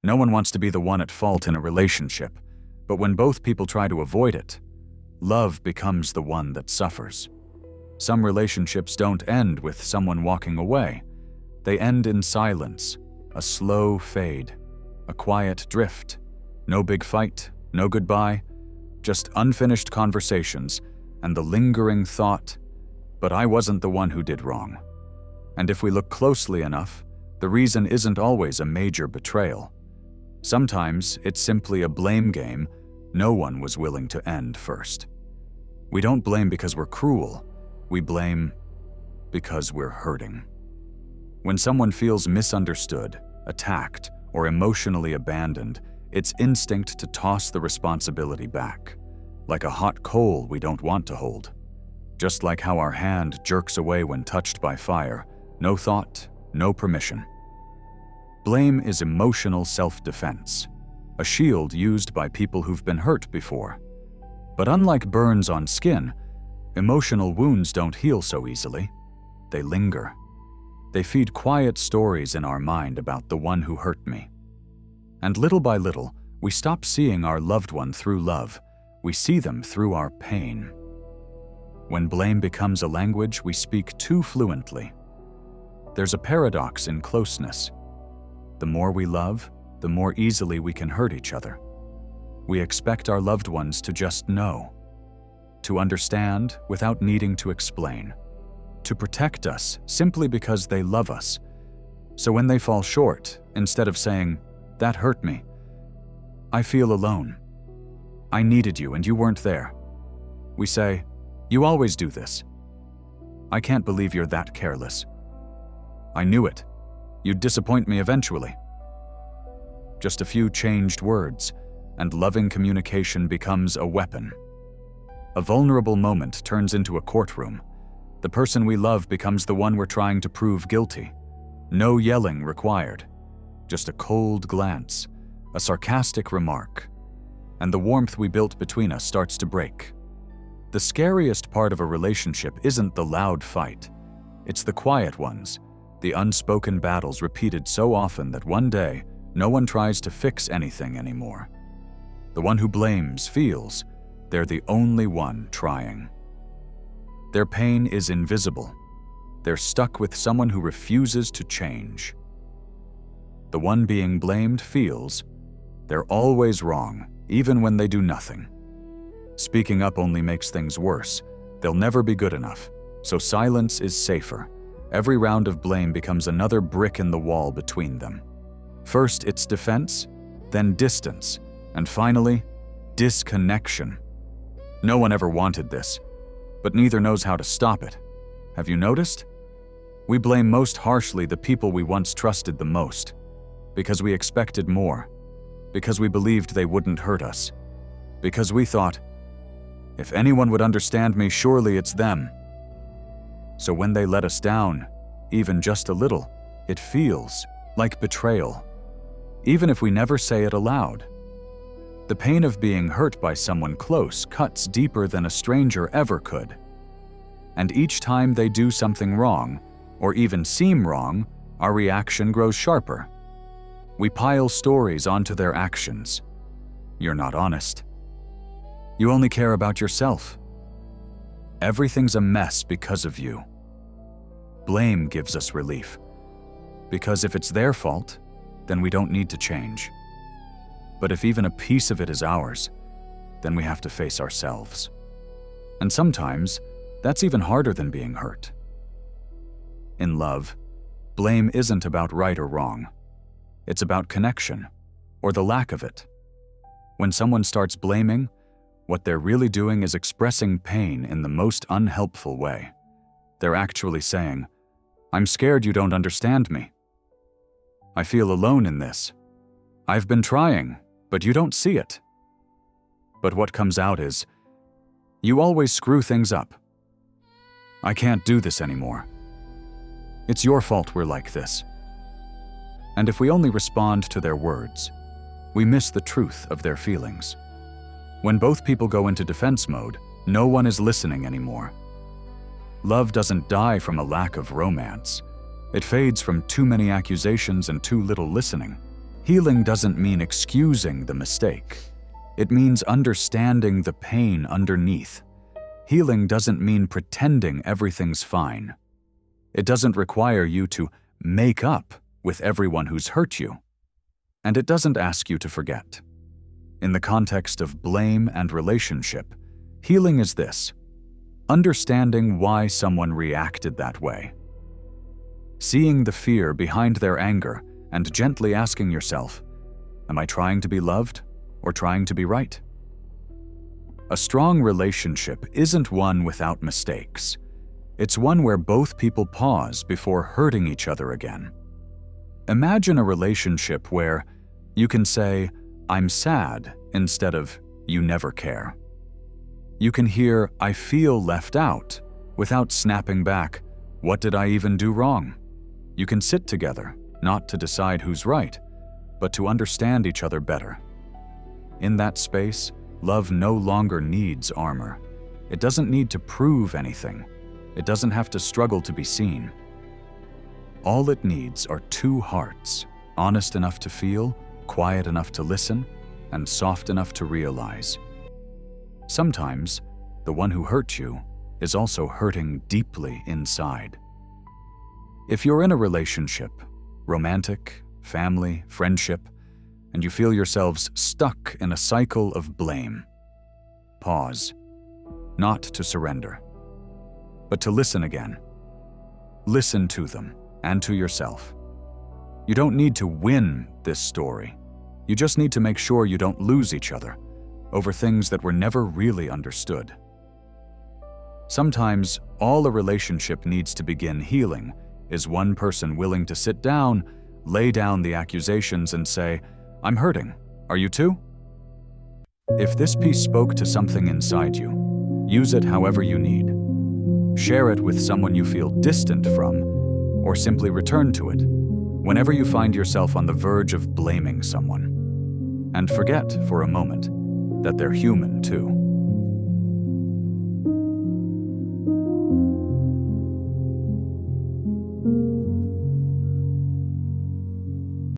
No one wants to be the one at fault in a relationship, but when both people try to avoid it, love becomes the one that suffers. Some relationships don't end with someone walking away. They end in silence, a slow fade, a quiet drift. No big fight, no goodbye, just unfinished conversations and the lingering thought, but I wasn't the one who did wrong. And if we look closely enough, the reason isn't always a major betrayal. Sometimes it's simply a blame game no one was willing to end first. We don't blame because we're cruel. We blame because we're hurting. When someone feels misunderstood, attacked, or emotionally abandoned, it's instinct to toss the responsibility back, like a hot coal we don't want to hold. Just like how our hand jerks away when touched by fire, no thought, no permission. Blame is emotional self-defense, a shield used by people who've been hurt before. But unlike burns on skin, emotional wounds don't heal so easily. They linger. They feed quiet stories in our mind about the one who hurt me. And little by little, we stop seeing our loved one through love. We see them through our pain. When blame becomes a language we speak too fluently, there's a paradox in closeness. The more we love, the more easily we can hurt each other. We expect our loved ones to just know, to understand without needing to explain, to protect us simply because they love us. So when they fall short, instead of saying, "That hurt me," "I feel alone. I needed you and you weren't there," we say, "You always do this. I can't believe you're that careless. I knew it. You'd disappoint me eventually." Just a few changed words, and loving communication becomes a weapon. A vulnerable moment turns into a courtroom. The person we love becomes the one we're trying to prove guilty. No yelling required. Just a cold glance, a sarcastic remark, and the warmth we built between us starts to break. The scariest part of a relationship isn't the loud fight. It's the quiet ones, the unspoken battles repeated so often that one day, no one tries to fix anything anymore. The one who blames feels they're the only one trying. Their pain is invisible. They're stuck with someone who refuses to change. The one being blamed feels they're always wrong, even when they do nothing. Speaking up only makes things worse. They'll never be good enough, so silence is safer. Every round of blame becomes another brick in the wall between them. First it's defense, then distance, and finally, disconnection. No one ever wanted this, but neither knows how to stop it. Have you noticed? We blame most harshly the people we once trusted the most, because we expected more, because we believed they wouldn't hurt us, because we thought, if anyone would understand me, surely it's them. So when they let us down, even just a little, it feels like betrayal, even if we never say it aloud. The pain of being hurt by someone close cuts deeper than a stranger ever could. And each time they do something wrong, or even seem wrong, our reaction grows sharper. We pile stories onto their actions. You're not honest. You only care about yourself. Everything's a mess because of you. Blame gives us relief, because if it's their fault, then we don't need to change. But if even a piece of it is ours, then we have to face ourselves. And sometimes, that's even harder than being hurt. In love, blame isn't about right or wrong. It's about connection, or the lack of it. When someone starts blaming, what they're really doing is expressing pain in the most unhelpful way. They're actually saying, "I'm scared you don't understand me. I feel alone in this. I've been trying, but you don't see it." But what comes out is, "You always screw things up. I can't do this anymore. It's your fault we're like this." And if we only respond to their words, we miss the truth of their feelings. When both people go into defense mode, no one is listening anymore. Love doesn't die from a lack of romance. It fades from too many accusations and too little listening. Healing doesn't mean excusing the mistake. It means understanding the pain underneath. Healing doesn't mean pretending everything's fine. It doesn't require you to make up with everyone who's hurt you. And it doesn't ask you to forget. In the context of blame and relationship, healing is this: understanding why someone reacted that way. Seeing the fear behind their anger and gently asking yourself, am I trying to be loved or trying to be right? A strong relationship isn't one without mistakes. It's one where both people pause before hurting each other again. Imagine a relationship where you can say, I'm sad, instead of, you never care. You can hear, I feel left out, without snapping back, what did I even do wrong? You can sit together, not to decide who's right, but to understand each other better. In that space, love no longer needs armor. It doesn't need to prove anything. It doesn't have to struggle to be seen. All it needs are two hearts, honest enough to feel, quiet enough to listen, and soft enough to realize. Sometimes, the one who hurt you is also hurting deeply inside. If you're in a relationship, romantic, family, friendship, and you feel yourselves stuck in a cycle of blame, pause, not to surrender, but to listen again. Listen to them and to yourself. You don't need to win this story. You just need to make sure you don't lose each other over things that were never really understood. Sometimes, all a relationship needs to begin healing is one person willing to sit down, lay down the accusations, and say, I'm hurting. Are you too? If this piece spoke to something inside you, use it however you need. Share it with someone you feel distant from, or simply return to it whenever you find yourself on the verge of blaming someone. And forget for a moment that they're human too.